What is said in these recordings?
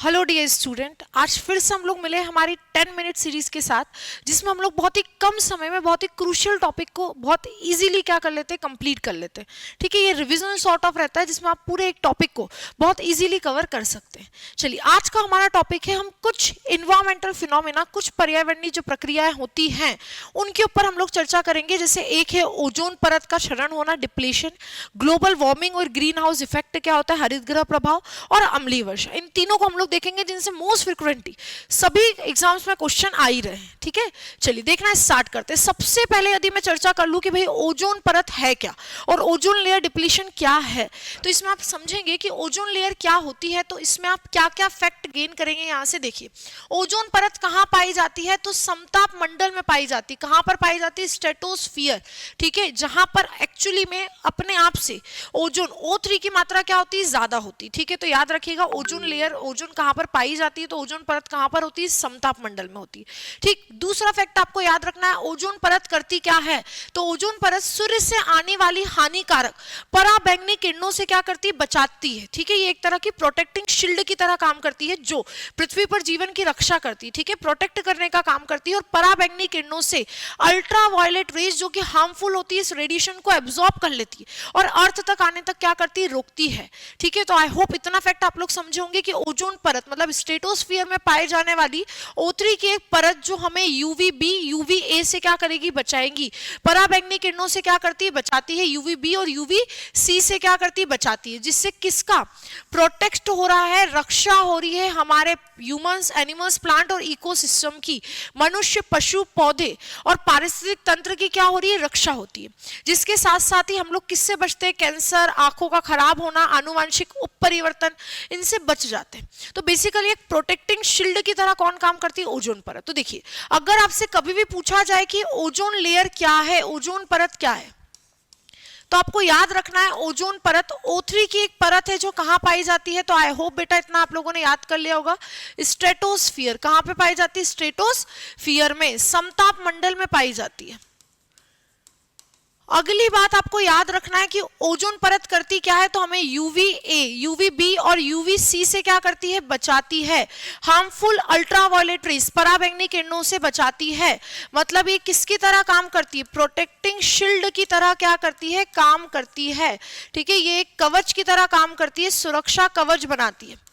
Hello dear student, आज फिर से हम लोग मिले हमारी 10 मिनट सीरीज के साथ, जिसमें हम लोग बहुत ही कम समय में बहुत ही क्रूशियल टॉपिक को बहुत इजीली क्या कर लेते हैं, कंप्लीट कर लेते हैं। ठीक है, ये रिवीजन सॉर्ट ऑफ रहता है जिसमें आप पूरे एक टॉपिक को बहुत इजीली कवर कर सकते हैं। चलिए, आज का हमारा टॉपिक है, हम कुछ इन्वायरमेंटल फिनोमेना, कुछ पर्यावरणीय जो प्रक्रियाएं होती हैं उनके ऊपर हम लोग चर्चा करेंगे। जैसे एक है ओजोन परत का क्षरण होना, डिप्लीशन, ग्लोबल वार्मिंग और ग्रीन हाउस इफेक्ट क्या होता है, हरित गृह प्रभाव, और अम्लीय वर्षा। इन तीनों को हम लोग देखेंगे जिनसे मोस्ट फ्रीक्वेंटली सभी एग्जाम्स में क्वेश्चन आ ही रहे हैं। ठीक है, चलिए देखना स्टार्ट करते हैं। सबसे पहले यदि मैं चर्चा कर लूं कि भाई ओजोन परत है क्या और ओजोन लेयर डिप्लीशन क्या है, तो इसमें आप समझेंगे कि ओजोन लेयर क्या होती है। तो इसमें आप क्या क्या फैक्ट गेन करेंगे, यहां से देखिए। ओजोन परत कहां पाई जाती है, तो समताप मंडल में पाई जाती है। कहां पर पाई जाती है, स्ट्रेटोस्फियर। ठीक है, जहां पर एक्चुअली में अपने आप से ओजोन O3 की मात्रा क्या होती है, ज्यादा होती है। ठीक है, तो याद रखिएगा ओजोन लेयर, ओजोन कहां पर पाई जाती है, तो ओजोन परत कहां पर होती है, समताप मंडल में होती है। ठीक, दूसरा फैक्ट आपको याद रखना है, ओजोन परत करती क्या है, तो ओजोन परत सूर्य से आने वाली हानिकारक पराबैंगनी किरणों से क्या करती है, बचाती है। ठीक है, ये एक तरह की प्रोटेक्टिंग शील्ड की तरह काम करती है, जो पृथ्वी पर जीवन की रक्षा करती है। ठीक है, प्रोटेक्ट करने का काम करती है। और पराबैंगनी किरणों से अल्ट्रा वायलेट रेज जो कि हार्मफुल होती है, इस रेडिएशन को एब्जॉर्ब कर लेती है और अर्थ तक आने तक क्या करती है, रोकती है। ठीक है, तो आई होप इतना फैक्ट आप लोग समझे होंगे कि ओजोन परत मतलब स्ट्रेटोस्फियर में पाए जाने वाली O3 की एक परत जो हमें UVB, UVA से क्या करेगी, बचाएगी। पराबैंगनी किरणों से क्या करती है, बचाती है। UVB और UVC से क्या करती है, बचाती है। जिससे किसका प्रोटेक्ट हो रहा है, रक्षा हो रही है हमारे ह्यूमंस, एनिमल्स, प्लांट और इकोसिस्टम की। मनुष्य, पशु, पौधे और पारिस्थितिक तंत्र की क्या हो रही है, रक्षा होती है। जिसके साथ साथ ही हम लोग किससे बचते हैं, कैंसर, आंखों का खराब होना, आनुवांशिक उपपरिवर्तन, इनसे बच जाते हैं। तो बेसिकली एक प्रोटेक्टिंग शील्ड की तरह कौन काम करती है, ओजोन परत। तो देखिए, अगर आपसे कभी भी पूछा जाए कि ओजोन लेयर क्या है, ओजोन परत क्या है, तो आपको याद रखना है ओजोन परत O3 की एक परत है जो कहां पाई जाती है। तो आई होप बेटा इतना आप लोगों ने याद कर लिया होगा। स्ट्रेटोस्फियर कहां पे पाई जाती है, स्ट्रेटोस्फियर में, समताप मंडल में पाई जाती है। अगली बात आपको याद रखना है कि ओजोन परत करती क्या है, तो हमें UVA, UVB और UVC से क्या करती है, बचाती है। हार्मफुल अल्ट्रावायलेट रेज, पराबैंगनी किरणों से बचाती है। मतलब ये किसकी तरह काम करती है, प्रोटेक्टिंग शील्ड की तरह क्या करती है, काम करती है। ठीक है, ये एक कवच की तरह काम करती है, सुरक्षा कवच बनाती है,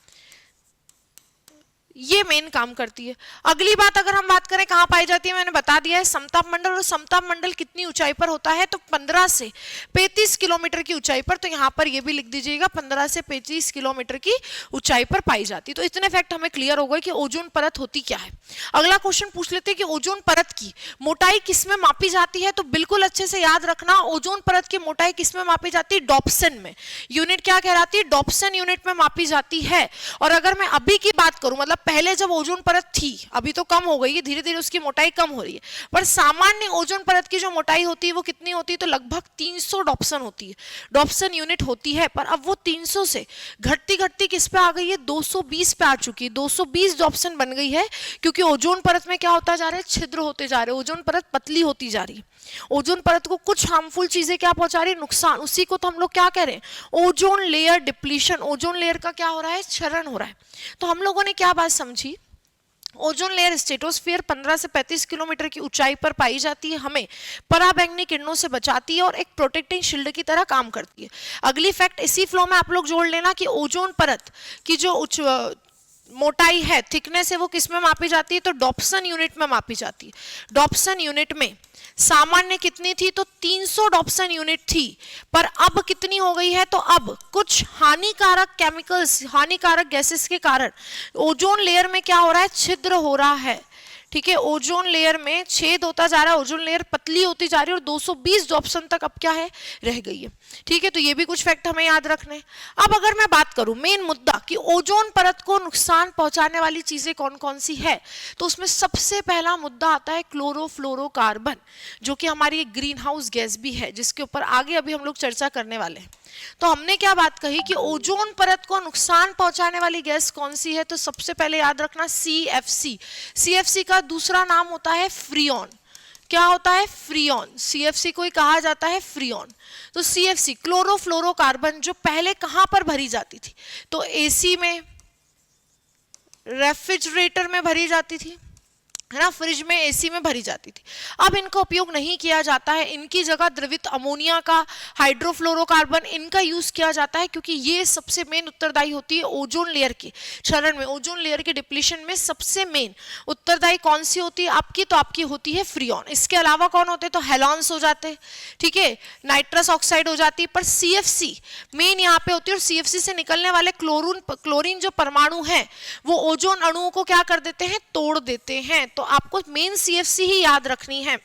ये मेन काम करती है। अगली बात अगर हम बात करें कहां पाई जाती है, मैंने बता दिया है, समताप मंडल। और समताप मंडल कितनी ऊंचाई पर होता है, तो 15 से 35 किलोमीटर की ऊंचाई पर। तो यहां पर ये भी लिख दीजिएगा, 15 से 35 किलोमीटर की ऊंचाई पर पाई जाती है। तो इतने फैक्ट हमें क्लियर हो गए कि ओजोन परत होती क्या है। अगला क्वेश्चन पूछ लेते हैं कि ओजोन परत की मोटाई किसमें मापी जाती है। तो बिल्कुल अच्छे से याद रखना, ओजोन परत की मोटाई किसमें मापी जाती है, डॉप्सन में। यूनिट क्या कहलाती है, डॉप्सन यूनिट में मापी जाती है। और अगर मैं अभी की बात करूं, मतलब पहले जब ओजोन परत थी, अभी तो कम हो गई है, धीरे धीरे उसकी मोटाई कम हो रही है, पर सामान्य ओजोन परत की जो मोटाई होती है वो कितनी होती है, तो लगभग 300 डॉप्सन होती है, डॉप्सन यूनिट होती है। पर अब वो 300 से घटती घटती किस पे आ गई है, 220 पे आ चुकी है, 220 डॉप्सन बन गई है। क्योंकि ओजोन परत में क्या होता जा रहा है, छिद्र होते जा रहे हैं, ओजोन परत पतली होती जा रही है। ओजोन परत को कुछ हार्मफुल चीजें क्या पहुंचा रही है, नुकसान। उसी को तो हम लोग क्या कह रहे हैं, ozone layer depletion. Ozone layer का क्या हो रहा है, क्षरण हो रहा है। तो हम लोगों ने क्या बात समझी, ओजोन लेयर स्ट्रेटोस्फियर 15 से 35 किलोमीटर की ऊंचाई पर पाई जाती है, हमें पराबैंगनी किरणों से बचाती है और एक प्रोटेक्टिंग शील्ड की तरह काम करती है। अगली फैक्ट इसी फ्लो में आप लोग जोड़ लेना कि ओजोन परत की जो मोटाई है, थिकनेस है, वो किस में मापी जाती है, तो डॉप्सन यूनिट में मापी जाती है। डॉप्सन यूनिट में सामान्य कितनी थी, तो 300 डॉप्सन यूनिट थी, पर अब कितनी हो गई है, तो अब कुछ हानिकारक केमिकल्स, हानिकारक गैसेस के कारण ओजोन लेयर में क्या हो रहा है, छिद्र हो रहा है। ठीक है, ओजोन लेयर में छेद होता जा रहा है, ओजोन लेयर पतली होती जा रही है और 220 डॉप्सन तक अब क्या है, रह गई है। ठीक है, तो ये भी कुछ फैक्ट हमें याद रखने। अब अगर मैं बात करूं मेन मुद्दा कि ओजोन परत को नुकसान पहुंचाने वाली चीजें कौन कौन सी है, तो उसमें सबसे पहला मुद्दा आता है क्लोरोफ्लोरोकार्बन, जो कि हमारी एक ग्रीन हाउस गैस भी है, जिसके ऊपर आगे अभी हम लोग चर्चा करने वाले हैं। तो हमने क्या बात कही कि ओजोन परत को नुकसान पहुंचाने वाली गैस कौन सी है, तो सबसे पहले याद रखना CFC। CFC का दूसरा नाम होता है फ्रियोन। क्या होता है, फ्रियोन। CFC को ही कहा जाता है फ्रियोन। तो CFC क्लोरोफ्लोरोकार्बन जो पहले कहां पर भरी जाती थी, तो AC में, रेफ्रिजरेटर में भरी जाती थी, है ना, फ्रिज में, एसी में भरी जाती थी। अब इनका उपयोग नहीं किया जाता है, इनकी जगह द्रवित अमोनिया का, हाइड्रोफ्लोरोकार्बन, इनका यूज किया जाता है, क्योंकि ये सबसे मेन उत्तरदायी होती है ओजोन लेयर के क्षरण में, ओजोन लेयर के डिप्लीशन में सबसे मेन उत्तरदायी कौन सी होती है आपकी, तो आपकी होती है फ्रीऑन। इसके अलावा कौन होते हैं, तो हेलॉन्स हो जाते हैं, ठीक है, नाइट्रस ऑक्साइड हो जाती है, पर सीएफसी मेन यहाँ पे होती है, और सीएफसी से निकलने वाले क्लोरीन जो परमाणु है वो ओजोन अणुओं को क्या कर देते हैं, तोड़ देते हैं। तो आपको मेन सीएफसी ही याद रखनी है।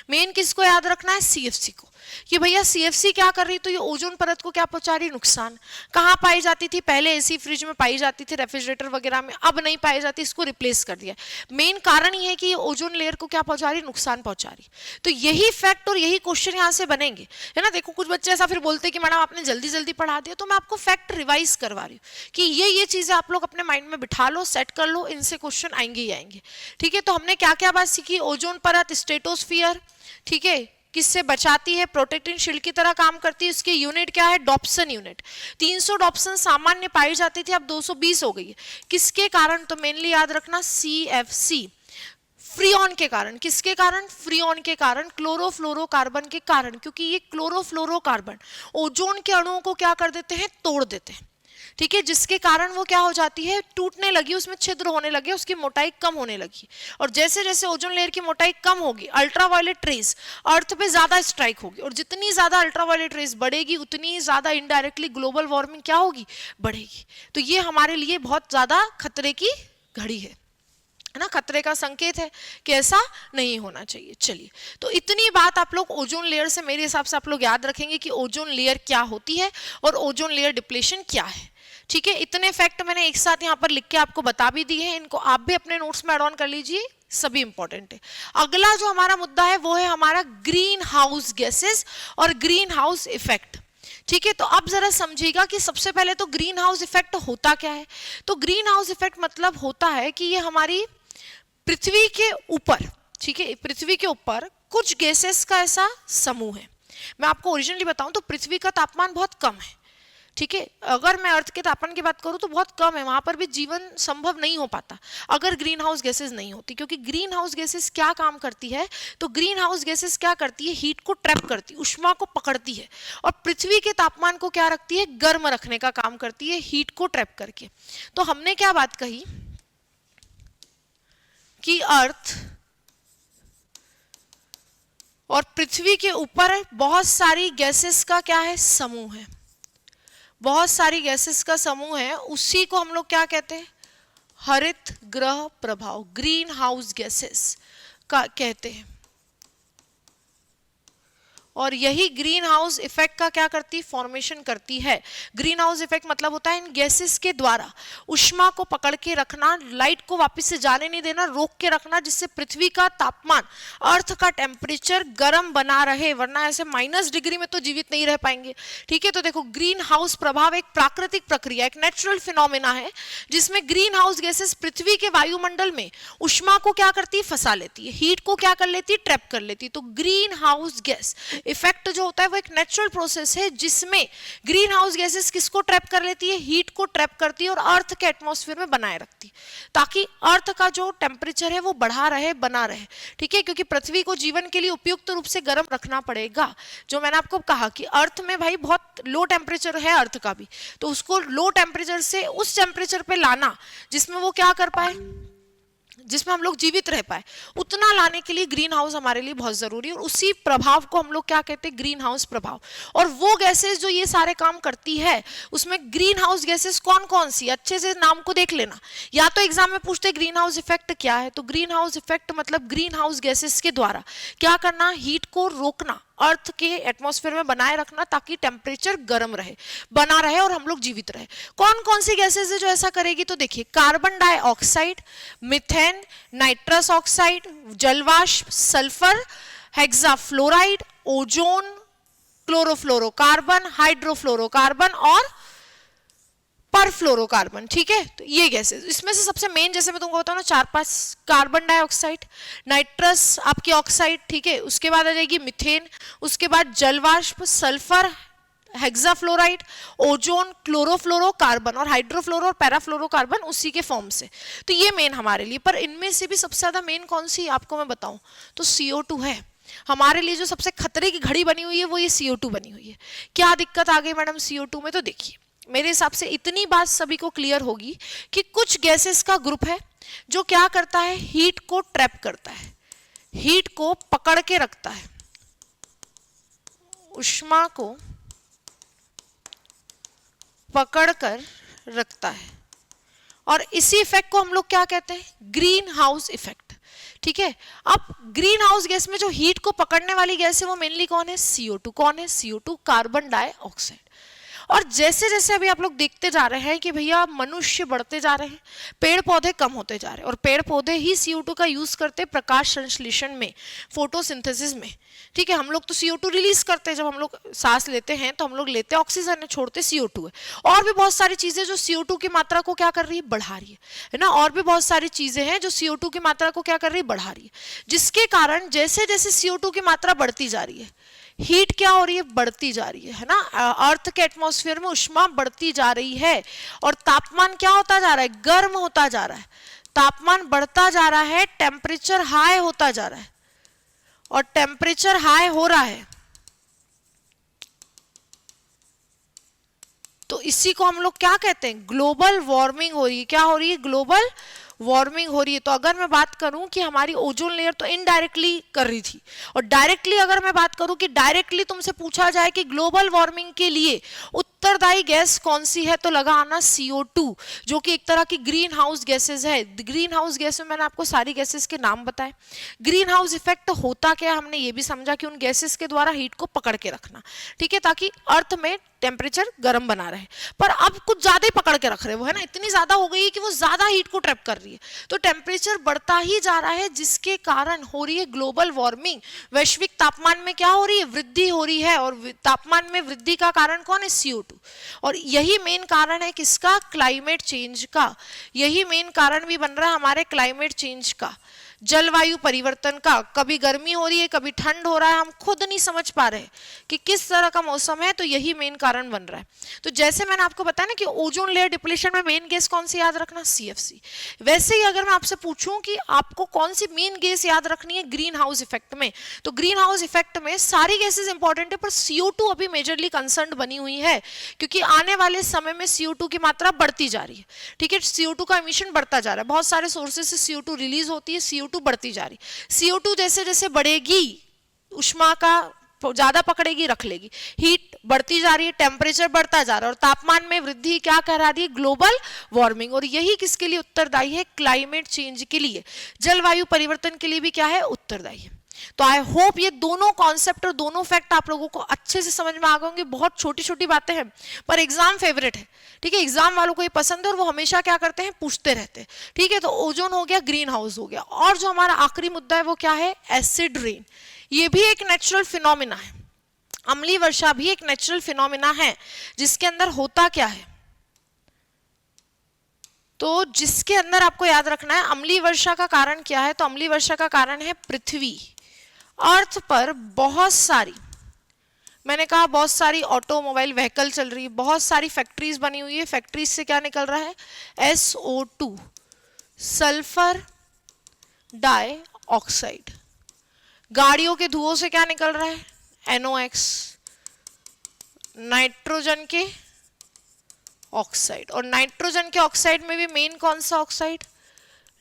मेन किसको याद रखना है, सीएफसी को, कि भैया सीएफसी क्या कर रही, तो ये ओजोन परत को क्या पहुंचा रही, नुकसान। कहाँ पाई जाती थी, पहले एसी फ्रिज में पाई जाती थी, रेफ्रिजरेटर वगैरह में, अब नहीं पाई जाती, इसको रिप्लेस कर दिया। मेन कारण ये है कि ये ओजोन लेयर को क्या पहुंचा रही, नुकसान पहुंचा रही। तो यही फैक्ट और यही क्वेश्चन यहाँ से बनेंगे, है ना। देखो कुछ बच्चे ऐसा फिर बोलते हैं कि मैडम आपने जल्दी जल्दी पढ़ा दिया, तो मैं आपको फैक्ट रिवाइज करवा रही हूँ कि ये चीजें आप लोग अपने माइंड में बिठा लो, सेट कर लो, इनसे क्वेश्चन आएंगे ही आएंगे, ठीक है। तो हमने क्या क्या बात सीखी, ओजोन परत, स्ट्रेटोस्फियर, ठीक है, किससे बचाती है, प्रोटेक्टिंग शील्ड की तरह काम करती है। इसकी यूनिट क्या है, डॉप्सन यूनिट। 300 डॉप्सन सामान्य पाई जाती थी, अब 220 हो गई है। किसके कारण, तो मेनली याद रखना सीएफसी, फ्रीऑन के कारण। किसके कारण, फ्रीऑन के कारण, क्लोरोफ्लोरोकार्बन के कारण, क्योंकि ये क्लोरोफ्लोरोकार्बन ओजोन के अणुओं को क्या कर देते हैं, तोड़ देते हैं, ठीक है, जिसके कारण वो क्या हो जाती है, टूटने लगी, उसमें छिद्र होने लगे, उसकी मोटाई कम होने लगी। और जैसे जैसे ओजोन लेयर की मोटाई कम होगी, अल्ट्रावायलेट रेज अर्थ पे ज्यादा स्ट्राइक होगी, और जितनी ज्यादा अल्ट्रावायलेट रेज बढ़ेगी उतनी ही ज्यादा इनडायरेक्टली ग्लोबल वार्मिंग क्या होगी, बढ़ेगी। तो ये हमारे लिए बहुत ज्यादा खतरे की घड़ी है ना, खतरे का संकेत है कि ऐसा नहीं होना चाहिए। चलिए, तो इतनी बात आप लोग ओजोन लेयर से मेरे हिसाब से आप लोग याद रखेंगे कि ओजोन लेयर क्या होती है और ओजोन लेयर डिप्लीशन क्या है, ठीक है। इतने फैक्ट मैंने एक साथ यहाँ पर लिख के आपको बता भी दिए हैं, इनको आप भी अपने नोट्स में ऐड ऑन कर लीजिए, सभी इंपॉर्टेंट है। अगला जो हमारा मुद्दा है वो है हमारा ग्रीन हाउस गैसेस और ग्रीन हाउस इफेक्ट, ठीक है। तो अब जरा समझिएगा कि सबसे पहले तो ग्रीन हाउस इफेक्ट होता क्या है। तो ग्रीन हाउस इफेक्ट मतलब होता है कि ये हमारी पृथ्वी के ऊपर, ठीक है, पृथ्वी के ऊपर कुछ गैसेस का ऐसा समूह है। मैं आपको ओरिजिनली बताऊं तो पृथ्वी का तापमान बहुत कम है, ठीक है। अगर मैं अर्थ के तापमान की बात करूं तो बहुत कम है, वहां पर भी जीवन संभव नहीं हो पाता अगर ग्रीन हाउस गैसेस नहीं होती, क्योंकि ग्रीन हाउस गैसेस क्या काम करती है, तो ग्रीन हाउस गैसेस क्या करती है, हीट को ट्रैप करती है, उष्मा को पकड़ती है, और पृथ्वी के तापमान को क्या रखती है, गर्म रखने का काम करती है, हीट को ट्रैप करके। तो हमने क्या बात कही कि अर्थ और पृथ्वी के ऊपर बहुत सारी गैसेस का क्या है, समूह है, बहुत सारी गैसेस का समूह है, उसी को हम लोग क्या कहते हैं, हरित ग्रह प्रभाव, ग्रीन हाउस गैसेस का कहते हैं। और यही ग्रीन हाउस इफेक्ट का क्या करती, फॉर्मेशन करती है। ग्रीन हाउस इफेक्ट मतलब होता है इन गैसेस के द्वारा उष्मा को पकड़ के रखना, लाइट को वापस से जाने नहीं देना, रोक के रखना, जिससे पृथ्वी का तापमान, अर्थ का टेम्परेचर गर्म बना रहे, वरना ऐसे -डिग्री में तो जीवित नहीं रह पाएंगे, ठीक है। तो देखो, ग्रीन हाउस प्रभाव एक प्राकृतिक प्रक्रिया, एक नेचुरल फिनोमेना है, जिसमें ग्रीन हाउस गैसेस पृथ्वी के वायुमंडल में उष्मा को क्या करती है, फंसा लेती है, हीट को क्या कर लेती है, ट्रैप कर लेती है। तो ग्रीन हाउस गैस इफेक्ट जो होता है वो एक नेचुरल प्रोसेस है, जिसमें ग्रीन हाउस गैसेस किसको ट्रैप कर लेती है, हीट को ट्रैप करती है और अर्थ के एटमॉस्फेयर में बनाए रखती है, ताकि अर्थ का जो टेम्परेचर है वो बढ़ा रहे, बना रहे, ठीक है। क्योंकि पृथ्वी को जीवन के लिए उपयुक्त रूप से गर्म रखना पड़ेगा। जो मैंने आपको कहा कि अर्थ में भाई बहुत लो टेम्परेचर है अर्थ का भी, तो उसको लो टेम्परेचर से उस टेम्परेचर पे लाना जिसमें वो क्या कर पाए, जिसमें हम लोग जीवित रह पाए, उतना लाने के लिए ग्रीन हाउस हमारे लिए बहुत जरूरी है। और उसी प्रभाव को हम लोग क्या कहते हैं, ग्रीन हाउस प्रभाव। और वो गैसेस जो ये सारे काम करती है, उसमें ग्रीन हाउस गैसेस कौन कौन सी, अच्छे से नाम को देख लेना। या तो एग्जाम में पूछते ग्रीन हाउस इफेक्ट क्या है, तो ग्रीन हाउस इफेक्ट मतलब ग्रीन हाउस गैसेस के द्वारा क्या करना, हीट को रोकना, अर्थ के एटमॉस्फेयर में बनाए रखना, ताकि टेम्परेचर गर्म रहे, बना रहे और हम लोग जीवित रहे। कौन कौन सी गैसेस है जो ऐसा करेगी, तो देखिए, carbon dioxide, methane, nitrous oxide, जलवाष्प, sulphur, hexafluoride, ozone, chlorofluorocarbon, hydrofluorocarbon और परफ्लोरोकार्बन, ठीक है। तो ये गैसेस, इसमें से सबसे मेन, जैसे मैं तुमको बताऊं ना, 4-5, कार्बन डाइऑक्साइड, नाइट्रस आपकी ऑक्साइड, ठीक है, उसके बाद आ जाएगी मीथेन, उसके बाद जलवाष्प, सल्फर, हेक्साफ्लोराइड, ओजोन, क्लोरोफ्लोरोकार्बन और हाइड्रोफ्लोरो और पैराफ्लोरोकार्बन उसी के फॉर्म से। तो ये मेन हमारे लिए, पर इनमें से भी सबसे ज्यादा मेन कौन सी आपको मैं बताऊं तो CO2 है। हमारे लिए जो सबसे खतरे की घड़ी बनी हुई है वो ये CO2 बनी हुई है। क्या दिक्कत आ गई मैडम CO2 में? तो देखिए मेरे हिसाब से इतनी बात सभी को क्लियर होगी कि कुछ गैसेस का ग्रुप है जो क्या करता है, हीट को ट्रैप करता है, हीट को पकड़ के रखता है, ऊष्मा को पकड़कर रखता है, और इसी इफेक्ट को हम लोग क्या कहते हैं, ग्रीन हाउस इफेक्ट। ठीक है, अब ग्रीन हाउस गैस में जो हीट को पकड़ने वाली गैस है वो मेनली कौन है, CO2। कौन है, CO2, कार्बन डाइऑक्साइड। और जैसे जैसे अभी आप लोग देखते जा रहे हैं कि भैया मनुष्य बढ़ते जा रहे हैं, पेड़ पौधे कम होते जा रहे हैं, और पेड़ पौधे ही CO2 का यूज करते हैं प्रकाश संश्लेषण में, फोटोसिंथेसिस में। ठीक है, हम लोग तो CO2 रिलीज करते हैं, जब हम लोग सांस लेते हैं तो हम लोग लेते हैं ऑक्सीजन है, छोड़ते CO2 है। और भी बहुत सारी चीजें जो CO2 की मात्रा को क्या कर रही है, बढ़ा रही है ना। और भी बहुत सारी चीजें हैं जो CO2 की मात्रा को क्या कर रही है, बढ़ा रही है, जिसके कारण जैसे जैसे CO2 की मात्रा बढ़ती जा रही है, हीट क्या हो रही है, बढ़ती जा रही है ना। अर्थ के एटमॉस्फेयर में ऊष्मा बढ़ती जा रही है और तापमान क्या होता जा रहा है, गर्म होता जा रहा है, तापमान बढ़ता जा रहा है, टेम्परेचर हाई होता जा रहा है, और टेम्परेचर हाई हो रहा है तो इसी को हम लोग क्या कहते हैं, ग्लोबल वार्मिंग हो रही है। क्या हो रही है, ग्लोबल वार्मिंग हो रही है। तो अगर मैं बात करूं कि हमारी ओजोन लेयर तो इनडायरेक्टली कर रही थी, और डायरेक्टली अगर मैं बात करूं कि डायरेक्टली तुमसे पूछा जाए कि ग्लोबल वार्मिंग के लिए उत्तरदायी गैस कौन सी है, तो लगा आना CO2, जो कि एक तरह की ग्रीन हाउस गैसेज है। ग्रीन हाउस गैस में मैंने आपको सारी गैसेज के नाम बताए। ग्रीन हाउस इफेक्ट होता क्या, हमने ये भी समझा कि उन गैसेज के द्वारा हीट को पकड़ के रखना, ठीक है, ताकि अर्थ में टेम्परेचर गर्म बना रहे। पर अब कुछ ज्यादा ही पकड़ के रख रहे हैं वो, है ना, इतनी ज्यादा हो गई है कि वो ज्यादा हीट को ट्रैप कर रही है, तो टेम्परेचर बढ़ता ही जा रहा है, जिसके कारण हो रही है ग्लोबल वार्मिंग। वैश्विक तापमान में क्या हो रही है, वृद्धि हो रही है, और तापमान में वृद्धि का कारण कौन है, CO2। और यही मेन कारण है किसका, क्लाइमेट चेंज का। यही मेन कारण भी बन रहा है हमारे क्लाइमेट चेंज का, जलवायु परिवर्तन का। कभी गर्मी हो रही है, कभी ठंड हो रहा है, हम खुद नहीं समझ पा रहे कि किस तरह का मौसम है, तो यही मेन कारण बन रहा है। तो जैसे मैंने आपको बताया ना कि ओजोन लेयर डिप्लीशन में मेन गैस कौन सी याद रखना, CFC। वैसे ही अगर मैं आपसे पूछूं कि आपको कौन सी मेन गैस याद रखनी है ग्रीन हाउस इफेक्ट में, तो ग्रीन हाउस इफेक्ट में सारी गैसेज इंपॉर्टेंट है, पर CO2 अभी मेजरली कंसर्न बनी हुई है, क्योंकि आने वाले समय में CO2 की मात्रा बढ़ती जा रही है। ठीक है, CO2 का एमिशन बढ़ता जा रहा है, बहुत सारे सोर्सेज से CO2 रिलीज होती है, CO2 बढ़ती जा रही। CO2 जैसे जैसे बढ़ेगी, ऊष्मा का ज्यादा पकड़ेगी, रख लेगी, हीट बढ़ती जा रही है, टेम्परेचर बढ़ता जा रहा है, और तापमान में वृद्धि क्या करा रही है, ग्लोबल वार्मिंग। और यही किसके लिए उत्तरदायी है, क्लाइमेट चेंज के लिए, जलवायु परिवर्तन के लिए भी क्या है, उत्तरदायी है। तो आई होप ये दोनों कॉन्सेप्ट और दोनों फैक्ट आप लोगों को अच्छे से समझ में आ गए होंगे। बहुत छोटी छोटी बातें हैं, पर एग्जाम फेवरेट है। ठीक है, एग्जाम वालों को ये पसंद है और वो हमेशा क्या करते हैं, पूछते रहते हैं। ठीक है, तो ओजोन हो गया, ग्रीन हाउस हो गया, और जो हमारा आखिरी मुद्दा है वो क्या है, एसिड रेन। ये भी एक नेचुरल फिनोमिना है, अम्लीय वर्षा भी एक नेचुरल फिनोमिना है, जिसके अंदर होता क्या है, तो जिसके अंदर आपको याद रखना है अम्लीय वर्षा का कारण क्या है, तो अम्लीय वर्षा का कारण है पृथ्वी। अर्थ पर बहुत सारी, मैंने कहा बहुत सारी ऑटोमोबाइल व्हीकल चल रही है, बहुत सारी फैक्ट्रीज बनी हुई है, फैक्ट्रीज से क्या निकल रहा है, SO2, सल्फर डाइऑक्साइड। गाड़ियों के धुओं से क्या निकल रहा है, NOx, नाइट्रोजन के ऑक्साइड। और नाइट्रोजन के ऑक्साइड में भी मेन कौन सा ऑक्साइड,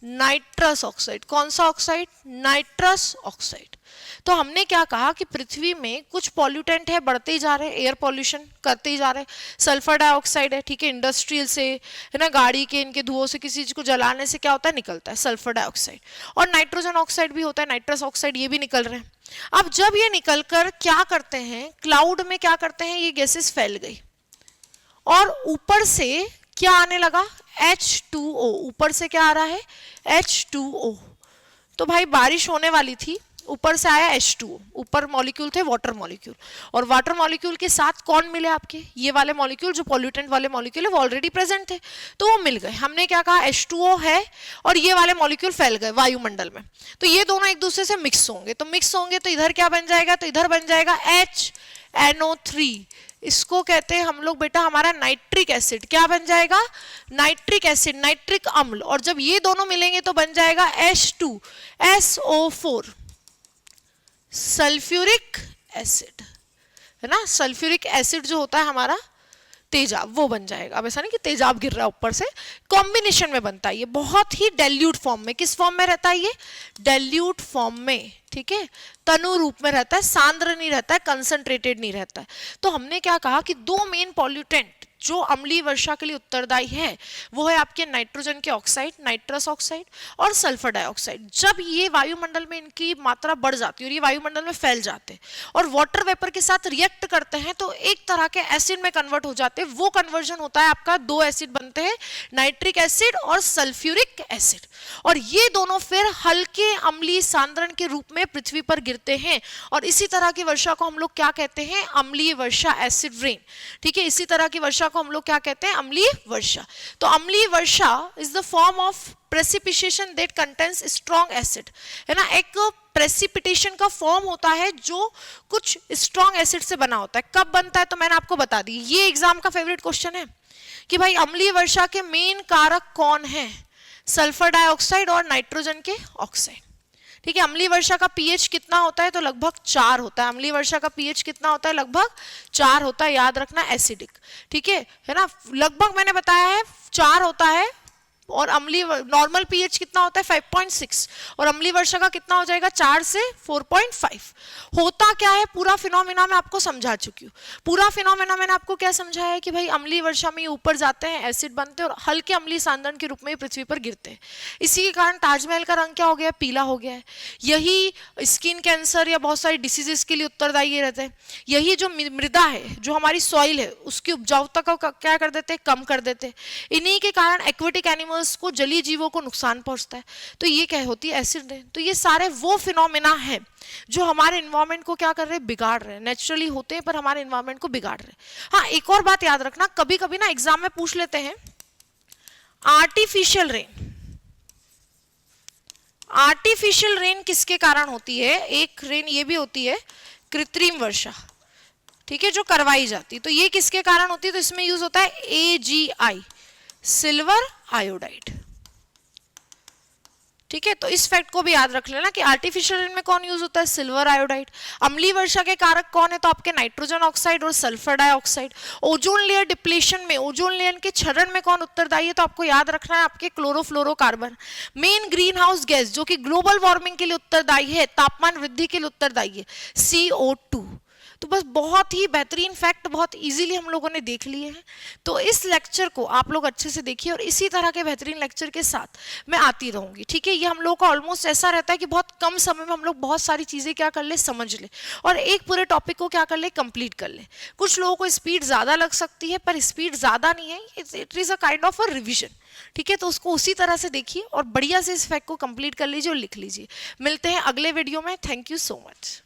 नाइट्रस ऑक्साइड। कौन सा ऑक्साइड, नाइट्रस ऑक्साइड। तो हमने क्या कहा कि पृथ्वी में कुछ पॉल्यूटेंट है, बढ़ते ही जा रहे हैं, एयर पॉल्यूशन करते ही जा रहे हैं। सल्फर डाइऑक्साइड है, ठीक है, इंडस्ट्रियल से, है ना, गाड़ी के इनके धुओं से, किसी चीज को जलाने से क्या होता है, निकलता है सल्फर डाइऑक्साइड। और नाइट्रोजन ऑक्साइड भी होता है, नाइट्रस ऑक्साइड, ये भी निकल रहे हैं। अब जब ये निकलकर क्या करते हैं, क्लाउड में क्या करते हैं, ये गैसेस फैल गई, और ऊपर से क्या आने लगा, H2O। ऊपर से क्या आ रहा है, H2O। तो भाई बारिश होने वाली थी, ऊपर से आया H2O, ऊपर मॉलिक्यूल थे वाटर मॉलिक्यूल, और वाटर मॉलिक्यूल के साथ कौन मिले आपके, ये वाले मॉलिक्यूल, जो पॉल्यूटेंट वाले मॉलिक्यूल है वो ऑलरेडी प्रेजेंट थे, तो वो मिल गए। हमने क्या कहा, H2O है और ये वाले मॉलिक्यूल फैल गए वायुमंडल में, तो ये दोनों एक दूसरे से मिक्स होंगे, तो मिक्स होंगे तो इधर क्या बन जाएगा, तो इधर बन जाएगा HNO3, इसको कहते हैं हम लोग बेटा हमारा नाइट्रिक एसिड। क्या बन जाएगा? नाइट्रिक एसिड, नाइट्रिक अम्ल। और जब ये दोनों मिलेंगे तो बन जाएगा H2SO4, सल्फ्यूरिक एसिड, है ना। सल्फ्यूरिक एसिड जो होता है हमारा तेजाब, वो बन जाएगा। अब ऐसा नहीं कि तेजाब गिर रहा है ऊपर से, कॉम्बिनेशन में बनता है ये, बहुत ही डाइल्यूट फॉर्म में। किस फॉर्म में रहता है ये? डाइल्यूट फॉर्म में, ठीक है, तनु रूप में रहता है, सांद्र नहीं रहता है, कंसंट्रेटेड नहीं रहता है। तो हमने क्या कहा कि दो मेन पॉल्यूटेंट जो अम्लीय वर्षा के लिए उत्तरदायी है वो है आपके नाइट्रोजन के ऑक्साइड, नाइट्रस ऑक्साइड और सल्फर डाइऑक्साइड। जब ये वायुमंडल में इनकी मात्रा बढ़ जाती है और ये वायुमंडल में फैल जाते हैं और वाटर वेपर के साथ रिएक्ट करते हैं तो एक तरह के एसिड में कन्वर्ट हो जाते हैं। वो कन्वर्जन होता है आपका, दो एसिड बनते हैं, नाइट्रिक एसिड और सल्फ्यूरिक एसिड। और ये दोनों फिर हल्के अम्लीय सांद्रण के रूप में पृथ्वी पर गिरते हैं और इसी तरह की वर्षा को हम लोग क्या कहते हैं? अम्लीय वर्षा, एसिड रेन, ठीक है। इसी तरह की वर्षा को हम लोग क्या कहते हैं? अम्लीय वर्षा। तो अम्लीय वर्षा is the form of precipitation that contains strong acid, है ना। एक प्रेसिपिटेशन का फॉर्म होता है जो कुछ स्ट्रॉन्ग एसिड से बना होता है। कब बनता है? तो मैंने आपको बता दी, ये एग्जाम का फेवरेट क्वेश्चन है कि भाई अम्लीय वर्षा के मेन कारक कौन है? सल्फर डाइऑक्साइड और नाइट्रोजन के ऑक्साइड, ठीक है। अम्लीय वर्षा का पीएच कितना होता है? तो लगभग 4 होता है। अम्लीय वर्षा का पीएच कितना होता है? लगभग 4 होता है, याद रखना, एसिडिक, ठीक है ना। लगभग मैंने बताया है 4 होता है। और अम्लीय नॉर्मल पीएच कितना होता है? 5.6। और अम्लीय वर्षा का कितना हो जाएगा? 4 से 4.5। होता क्या है? पूरा फिनोमेना मैं आपको समझा चुकी हूँ। पूरा फिनोमेना मैंने आपको क्या समझाया है कि भाई अम्लीय वर्षा में ये ऊपर जाते हैं, एसिड बनते हैं और हल्के अम्लीय सांद्रण के रूप में पृथ्वी पर गिरते हैं। इसी के कारण ताजमहल का रंग क्या हो गया? पीला हो गया है। यही स्किन कैंसर या बहुत सारी डिसीजेस के लिए उत्तरदायी रहते हैं। यही जो मृदा है, जो हमारी सॉइल है, उसकी उपजाऊता को क्या कर देते हैं? कम कर देते हैं। इन्हीं के कारण एक्वेटिक एनिमल को, जलीय जीवों को नुकसान पहुंचता है। तो ये क्या होती है? Acid rain. तो ये सारे वो फिनोमेना है जो हमारे एनवायरनमेंट को क्या कर रहे हैं? बिगाड़ रहे हैं। नेचुरली होते हैं पर हमारे एनवायरनमेंट को बिगाड़ रहे हैं। हाँ, एक और बात याद रखना, कभी कभी ना एग्जाम में पूछ लेते हैं आर्टिफिशियल रेन। आर्टिफिशियल रेन किसके कारण होती है? एक रेन ये भी होती है कृत्रिम वर्षा, ठीक है, जो करवाई जाती। तो ये किसके कारण होती है? तो इसमें यूज होता है AgI, सिल्वर आयोडाइड, ठीक है। तो इस फैक्ट को भी याद रख लेना कि आर्टिफिशियल रेन में कौन यूज होता है? Silver iodide. अम्लीय वर्षा के कारक कौन है? तो आपके नाइट्रोजन ऑक्साइड और sulphur dioxide. Ozone layer depletion में, ओजोन लेयर के क्षरण में कौन उत्तरदायी है? तो आपको याद रखना है आपके chlorofluorocarbon. Main green house gas जो कि ग्लोबल वार्मिंग के लिए उत्तरदायी है, तापमान वृद्धि के लिए उत्तरदायी है, CO2। तो बस बहुत ही बेहतरीन फैक्ट बहुत इजीली हम लोगों ने देख लिए हैं। तो इस लेक्चर को आप लोग अच्छे से देखिए और इसी तरह के बेहतरीन लेक्चर के साथ मैं आती रहूंगी, ठीक है। ये हम लोगों का ऑलमोस्ट ऐसा रहता है कि बहुत कम समय में हम लोग बहुत सारी चीज़ें क्या कर ले? समझ ले और एक पूरे टॉपिक को क्या कर ले? कंप्लीट कर ले। कुछ लोगों को स्पीड ज़्यादा लग सकती है पर स्पीड ज़्यादा नहीं है, it is a kind of a revision, ठीक है। तो उसको उसी तरह से देखिए और बढ़िया से इस फैक्ट को कंप्लीट कर लीजिए और लिख लीजिए। मिलते हैं अगले वीडियो में। Thank you so much.